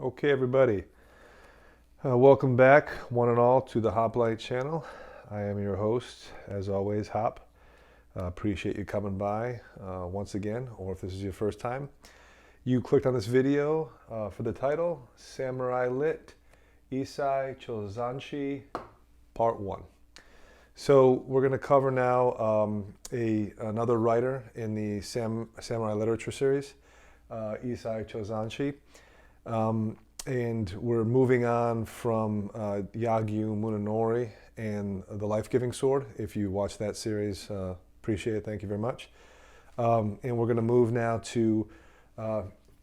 Okay, everybody. Welcome back, one and all, to the Hoplite channel. I am your host, as always, Hop. Appreciate you coming by once again, or if this is your first time. You clicked on this video for the title, Samurai Lit, Issai Chozanshi, Part 1. So we're going to cover now another writer in the Samurai Literature series, Issai Chozanshi. And we're moving on from Yagyu Munenori and The Life-Giving Sword. If you watched that series, appreciate it. Thank you very much. And we're going to move now to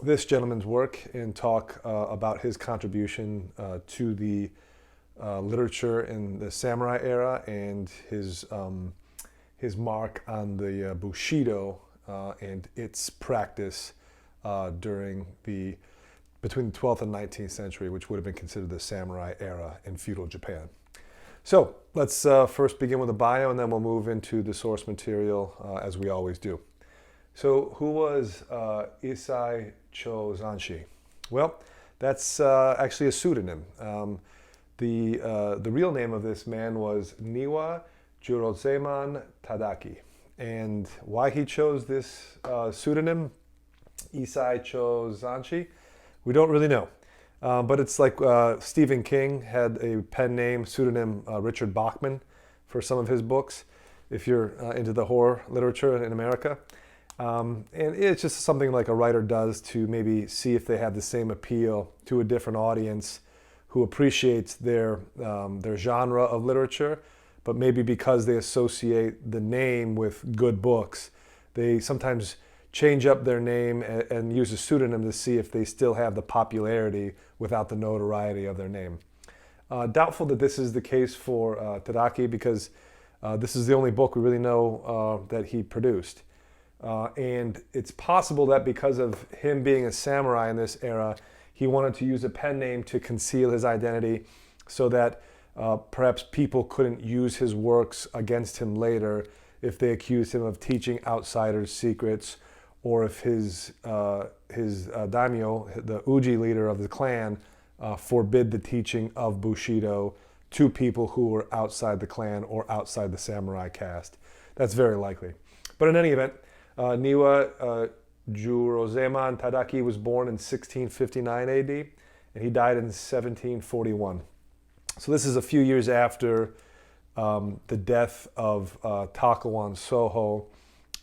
this gentleman's work and talk about his contribution to the literature in the samurai era and his mark on the Bushido and its practice during between the 12th and 19th century, which would have been considered the samurai era in feudal Japan. So let's first begin with a bio, and then we'll move into the source material as we always do. So who was Issai Chozanshi? Well, that's actually a pseudonym. The real name of this man was Niwa Jurozeman Tadaki. And why he chose this pseudonym, Issai Chozanshi, we don't really know. But it's like Stephen King had a pen name, pseudonym Richard Bachman for some of his books, if you're into the horror literature in America. And it's just something like a writer does to maybe see if they have the same appeal to a different audience who appreciates their genre of literature, but maybe because they associate the name with good books, they sometimes change up their name and use a pseudonym to see if they still have the popularity without the notoriety of their name. Doubtful that this is the case for Tadaki, because this is the only book we really know that he produced. And it's possible that because of him being a samurai in this era, he wanted to use a pen name to conceal his identity so that perhaps people couldn't use his works against him later if they accused him of teaching outsiders secrets, or if his daimyo, the Uji leader of the clan, forbid the teaching of Bushido to people who were outside the clan or outside the samurai caste. That's very likely. But in any event, Niwa Jurozeman Tadaki was born in 1659 AD, and he died in 1741. So this is a few years after the death of Takawan Soho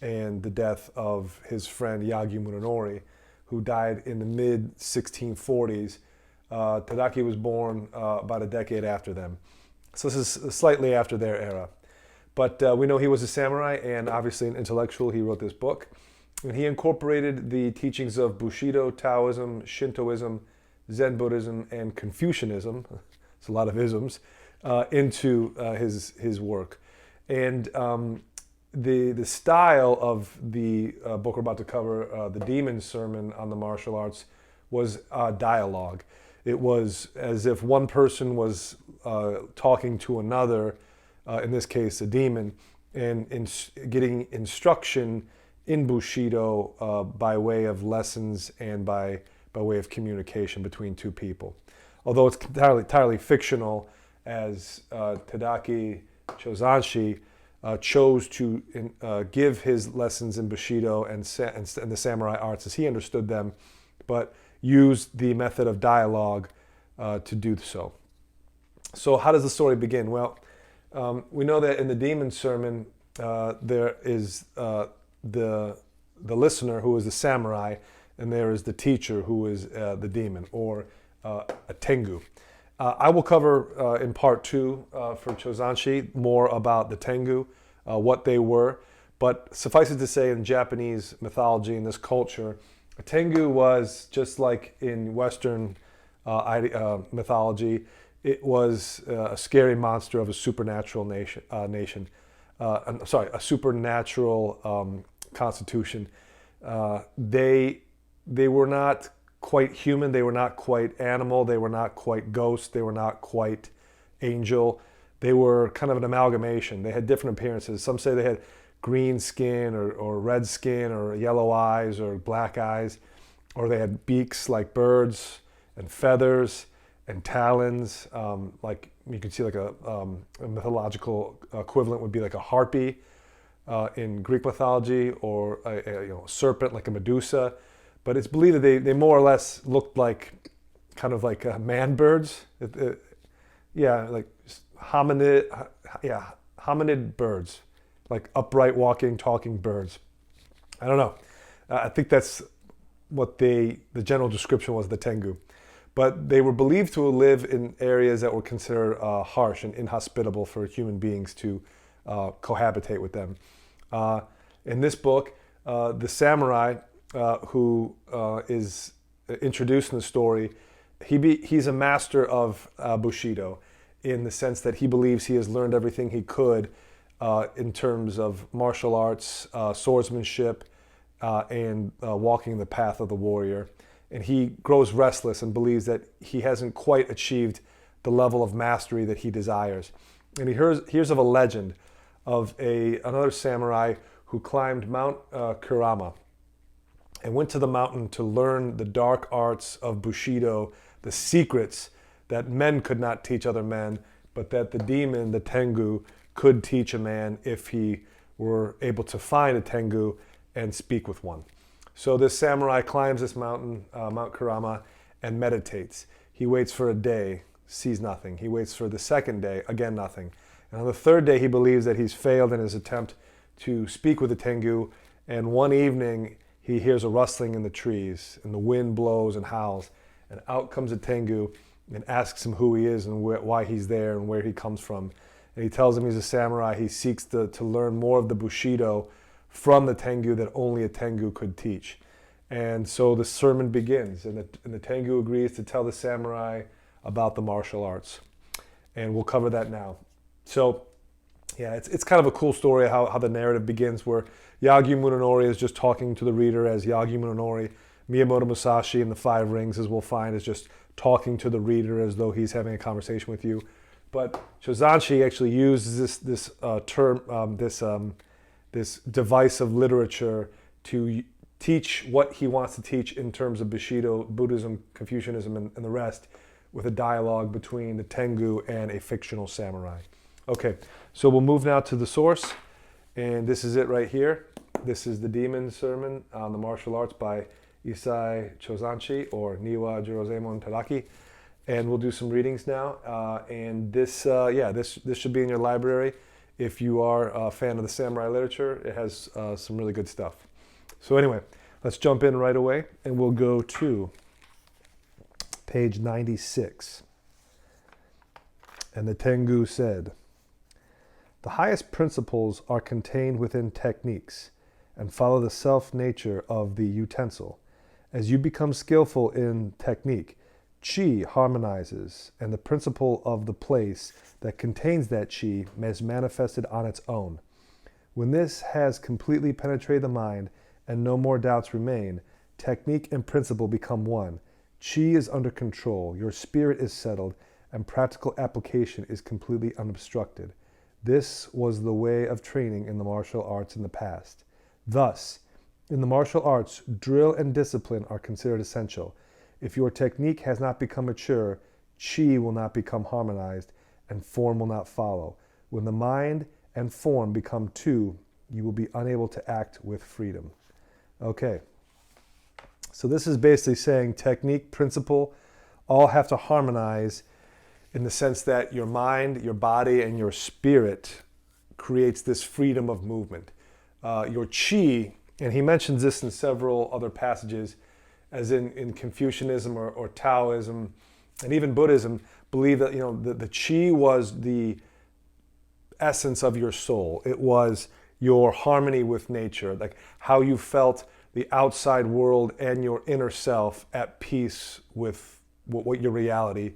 and the death of his friend Yagyu Munenori, who died in the mid-1640s. Tadaki was born about a decade after them. So this is slightly after their era. But we know he was a samurai and obviously an intellectual. He wrote this book. And he incorporated the teachings of Bushido, Taoism, Shintoism, Zen Buddhism, and Confucianism, it's a lot of isms, into his work. And the style of the book we're about to cover, the Demon Sermon on the Martial Arts, was dialogue. It was as if one person was talking to another, in this case a demon, and getting instruction in Bushido by way of lessons and by way of communication between two people. Although it's entirely fictional, as Tadaki Chozanshi chose to give his lessons in Bushido and the samurai arts as he understood them, but used the method of dialogue to do so. So how does the story begin? Well, we know that in the Demon Sermon, there is the listener, who is the samurai, and there is the teacher, who is the demon, or a Tengu. I will cover in part 2 for Chozanshi more about the Tengu, what they were, but suffice it to say, in Japanese mythology, in this culture, a Tengu was just like in Western mythology. It was a scary monster of a supernatural a supernatural constitution. They were not quite human. They were not quite animal. They were not quite ghost. They were not quite angel. They were kind of an amalgamation. They had different appearances. Some say they had green skin or red skin or yellow eyes or black eyes, or they had beaks like birds and feathers and talons. Like you can see, like a mythological equivalent would be like a harpy in Greek mythology, or a serpent like a Medusa. But it's believed that they more or less looked like kind of like man birds. Like hominid birds, like upright walking, talking birds. I don't know. I think that's what the general description was, the Tengu. But they were believed to live in areas that were considered harsh and inhospitable for human beings to cohabitate with them. In this book, the samurai who is introduced in the story, he's a master of Bushido, in the sense that he believes he has learned everything he could in terms of martial arts, swordsmanship, and walking the path of the warrior. And he grows restless and believes that he hasn't quite achieved the level of mastery that he desires. And he hears of a legend of another samurai who climbed Mount Kurama and went to the mountain to learn the dark arts of Bushido, the secrets that men could not teach other men, but that the demon, the Tengu, could teach a man if he were able to find a Tengu and speak with one. So this samurai climbs this mountain, Mount Kurama, and meditates. He waits for a day, sees nothing. He waits for the second day, again nothing. And on the third day, he believes that he's failed in his attempt to speak with the Tengu, and one evening he hears a rustling in the trees, and the wind blows and howls, and out comes a Tengu and asks him who he is and why he's there and where he comes from. And he tells him he's a samurai. He seeks to learn more of the Bushido from the Tengu that only a Tengu could teach. And so the sermon begins, and the Tengu agrees to tell the samurai about the martial arts. And we'll cover that now. So, yeah, it's kind of a cool story how the narrative begins, where Yagi Munenori is just talking to the reader as Yagi Munenori. Miyamoto Musashi in the Five Rings, as we'll find, is just talking to the reader as though he's having a conversation with you. But Chozanshi actually uses this device of literature to teach what he wants to teach in terms of Bushido, Buddhism, Confucianism, and the rest, with a dialogue between the Tengu and a fictional samurai. Okay, so we'll move now to the source, and this is it right here. This is the Demon Sermon on the Martial Arts by Issai Chozanshi, or Niwa Jirozemon Tadaki. And we'll do some readings now. And this should be in your library. If you are a fan of the samurai literature, it has some really good stuff. So anyway, let's jump in right away, and we'll go to page 96. And the Tengu said, "The highest principles are contained within techniques and follow the self-nature of the utensil. As you become skillful in technique, Qi harmonizes, and the principle of the place that contains that Qi is manifested on its own. When this has completely penetrated the mind and no more doubts remain, technique and principle become one. Qi is under control, your spirit is settled, and practical application is completely unobstructed. This was the way of training in the martial arts in the past. Thus, in the martial arts, drill and discipline are considered essential. If your technique has not become mature, Qi will not become harmonized, and form will not follow. When the mind and form become two, you will be unable to act with freedom." Okay. So this is basically saying technique, principle, all have to harmonize in the sense that your mind, your body, and your spirit creates this freedom of movement. Your Qi, and he mentions this in several other passages, as in Confucianism or Taoism, and even Buddhism, believe that the Qi was the essence of your soul. It was your harmony with nature, like how you felt the outside world and your inner self at peace with what your reality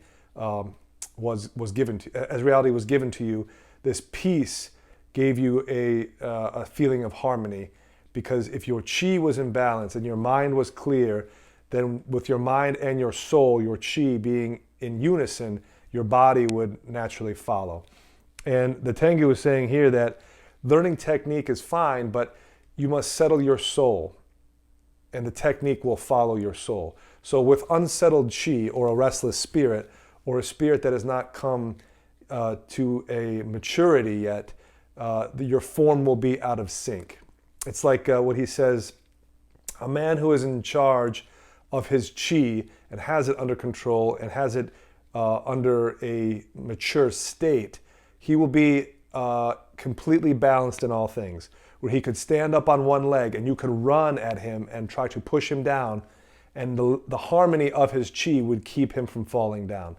was given to. As reality was given to you, this peace gave you a feeling of harmony, because if your Qi was in balance and your mind was clear, then with your mind and your soul, your Qi being in unison, your body would naturally follow. And the Tengu is saying here that learning technique is fine, but you must settle your soul, and the technique will follow your soul. So with unsettled chi, or a restless spirit, or a spirit that has not come to a maturity yet, your form will be out of sync. It's like what he says, a man who is in charge of his chi and has it under control and has it under a mature state, he will be completely balanced in all things, where he could stand up on one leg and you could run at him and try to push him down, and the harmony of his chi would keep him from falling down,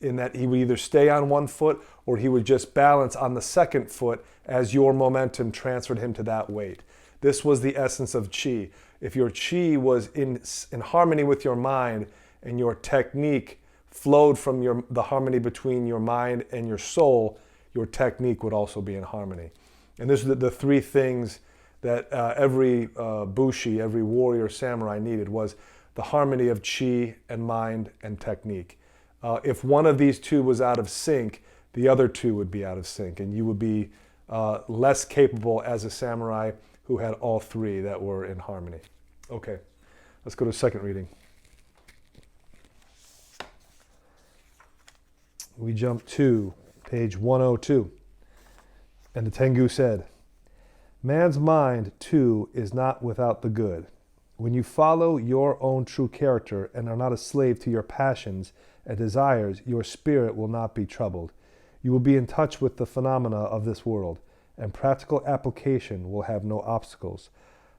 in that he would either stay on one foot or he would just balance on the second foot as your momentum transferred him to that weight. This was the essence of chi. If your chi was in harmony with your mind and your technique flowed from the harmony between your mind and your soul, your technique would also be in harmony. And this is the three things that every Bushi, every warrior samurai needed, was the harmony of chi and mind and technique. If one of these two was out of sync, the other two would be out of sync, and you would be less capable as a samurai who had all three that were in harmony. Okay, let's go to second reading. We jump to page 102. And the Tengu said, "Man's mind, too, is not without the good. When you follow your own true character and are not a slave to your passions and desires, your spirit will not be troubled. You will be in touch with the phenomena of this world, and practical application will have no obstacles.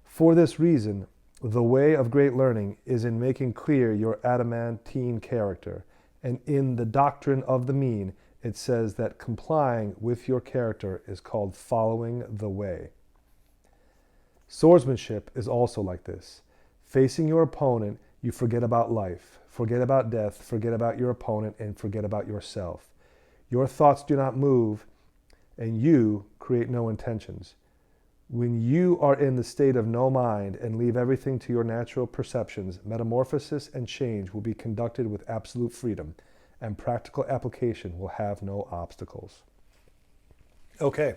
For this reason, the way of great learning is in making clear your adamantine character, and in the doctrine of the mean, it says that complying with your character is called following the way. Swordsmanship is also like this. Facing your opponent, you forget about life, forget about death, forget about your opponent, and forget about yourself. Your thoughts do not move, and you create no intentions. When you are in the state of no mind and leave everything to your natural perceptions, metamorphosis and change will be conducted with absolute freedom, and practical application will have no obstacles." Okay,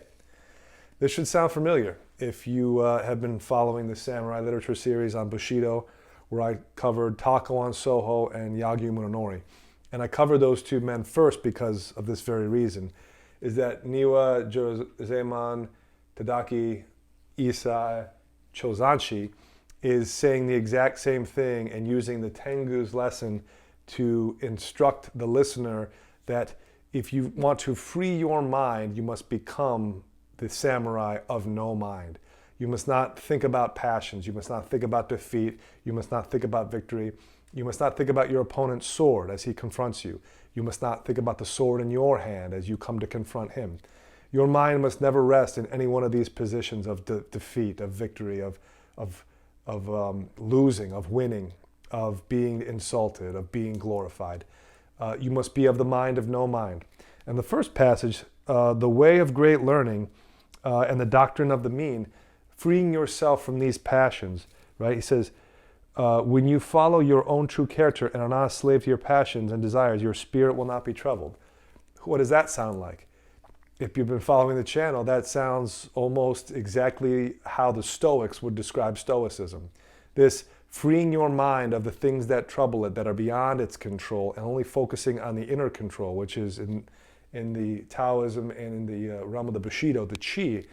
this should sound familiar if you have been following the Samurai Literature series on Bushido, where I covered Takuan Soho and Yagyu Munonori. And I covered those two men first because of this very reason, is that Niwa Joseman Tadaki Issai Chozanshi is saying the exact same thing and using the Tengu's lesson to instruct the listener that if you want to free your mind, you must become the samurai of no mind. You must not think about passions. You must not think about defeat. You must not think about victory. You must not think about your opponent's sword as he confronts you. You must not think about the sword in your hand as you come to confront him. Your mind must never rest in any one of these positions of defeat, of victory, of losing, of winning, of being insulted, of being glorified. You must be of the mind of no mind. And the first passage, the way of great learning and the doctrine of the mean, freeing yourself from these passions, right? He says, when you follow your own true character and are not a slave to your passions and desires, your spirit will not be troubled. What does that sound like? If you've been following the channel, that sounds almost exactly how the Stoics would describe Stoicism. This freeing your mind of the things that trouble it, that are beyond its control, and only focusing on the inner control, which is in the Taoism and in the realm of the Bushido, the Chi,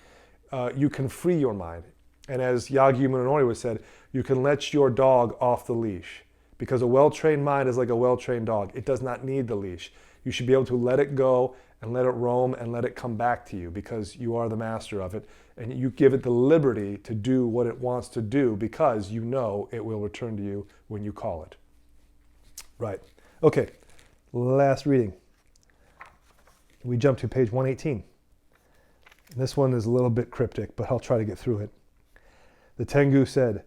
you can free your mind. And as Yagyu Munonori would said, you can let your dog off the leash, because a well-trained mind is like a well-trained dog. It does not need the leash. You should be able to let it go and let it roam and let it come back to you, because you are the master of it, and you give it the liberty to do what it wants to do, because you know it will return to you when you call it. Right. Okay, last reading. We jump to page 118. This one is a little bit cryptic, but I'll try to get through it. The Tengu said,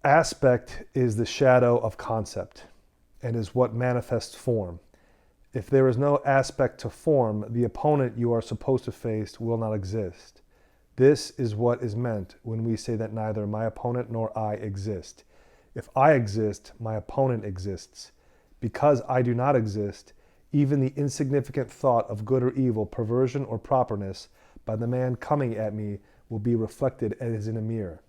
"Aspect is the shadow of concept and is what manifests form. If there is no aspect to form, the opponent you are supposed to face will not exist. This is what is meant when we say that neither my opponent nor I exist. If I exist, my opponent exists. Because I do not exist, even the insignificant thought of good or evil, perversion or properness, by the man coming at me will be reflected as in a mirror.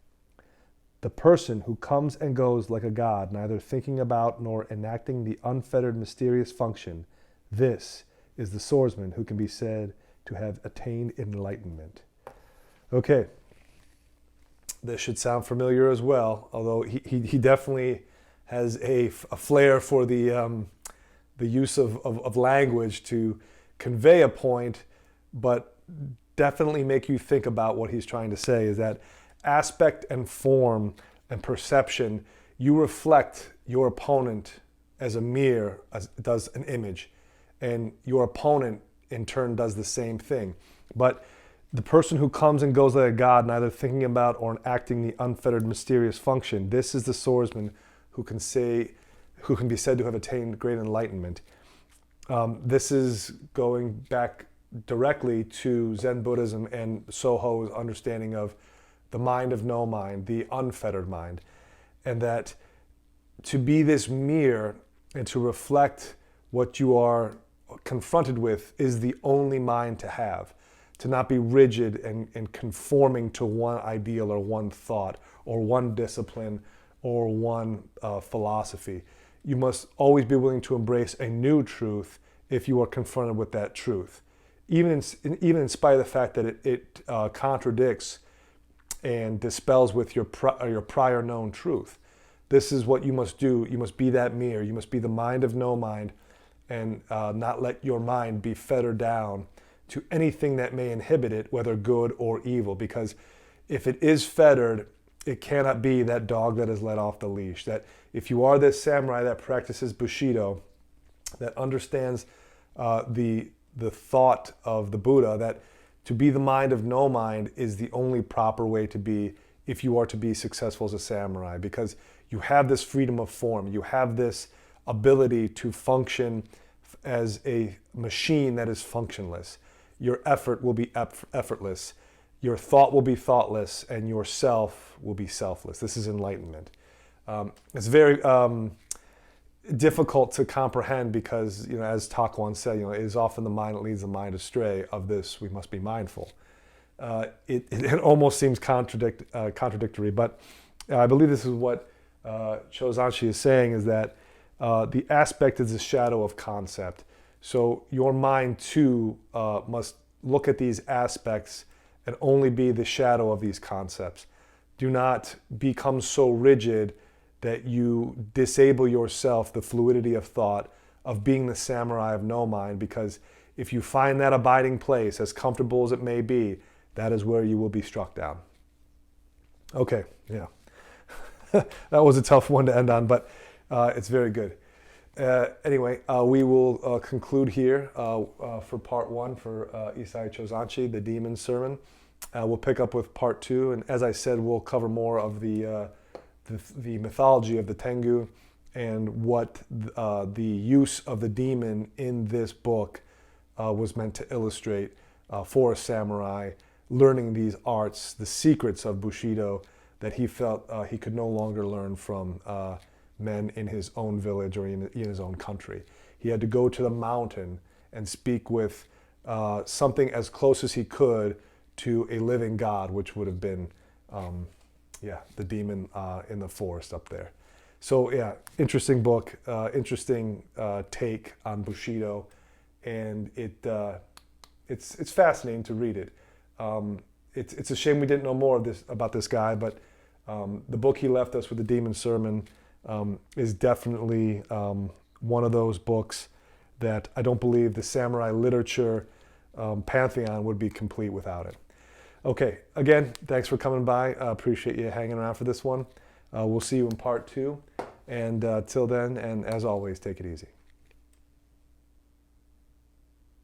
The person who comes and goes like a god, neither thinking about nor enacting the unfettered mysterious function, this is the swordsman who can be said to have attained enlightenment. Okay, this should sound familiar as well, although he definitely has a flair for the use of language to convey a point, but definitely make you think about what he's trying to say, is that aspect and form and perception, you reflect your opponent as a mirror, as does an image, and your opponent in turn does the same thing. But the person who comes and goes like a god, neither thinking about or acting the unfettered mysterious function, this is the swordsman who can be said to have attained great enlightenment. This is going back directly to Zen Buddhism and Soho's understanding of the mind of no mind, the unfettered mind, and that to be this mirror and to reflect what you are confronted with is the only mind to have, to not be rigid and conforming to one ideal or one thought or one discipline or one philosophy. You must always be willing to embrace a new truth if you are confronted with that truth, even in spite of the fact that it contradicts and dispels with your prior known truth. This is what you must do. You must be that mirror. You must be the mind of no mind, and not let your mind be fettered down to anything that may inhibit it, whether good or evil. Because if it is fettered, it cannot be that dog that is let off the leash. That if you are this samurai that practices Bushido, that understands the thought of the Buddha, that to be the mind of no mind is the only proper way to be if you are to be successful as a samurai, because you have this freedom of form. You have this ability to function as a machine that is functionless. Your effort will be effortless. Your thought will be thoughtless, and your self will be selfless. This is enlightenment. It's very difficult to comprehend because, as Tak once said, it is often the mind that leads the mind astray. Of this, we must be mindful. It almost seems contradictory, but I believe this is what Chozanshi is saying, is that the aspect is the shadow of concept. So your mind too must look at these aspects and only be the shadow of these concepts. Do not become so rigid that you disable yourself, the fluidity of thought, of being the samurai of no mind, because if you find that abiding place, as comfortable as it may be, that is where you will be struck down. Okay, yeah. That was a tough one to end on, but it's very good. Anyway, we will conclude here for part one for Issai Chozanshi, the Demon Sermon. We'll pick up with part two, and as I said, we'll cover more of the mythology of the Tengu and what the use of the demon in this book was meant to illustrate for a samurai learning these arts, the secrets of Bushido that he felt he could no longer learn from men in his own village or in his own country. He had to go to the mountain and speak with something as close as he could to a living god, which would have been the demon in the forest up there. So yeah, interesting book, interesting take on Bushido, and it's fascinating to read it. It's a shame we didn't know more about this guy, but the book he left us with, the Demon Sermon, is definitely one of those books that I don't believe the samurai literature pantheon would be complete without it. Okay, again, thanks for coming by. I appreciate you hanging around for this one. We'll see you in part two. And till then, and as always, take it easy.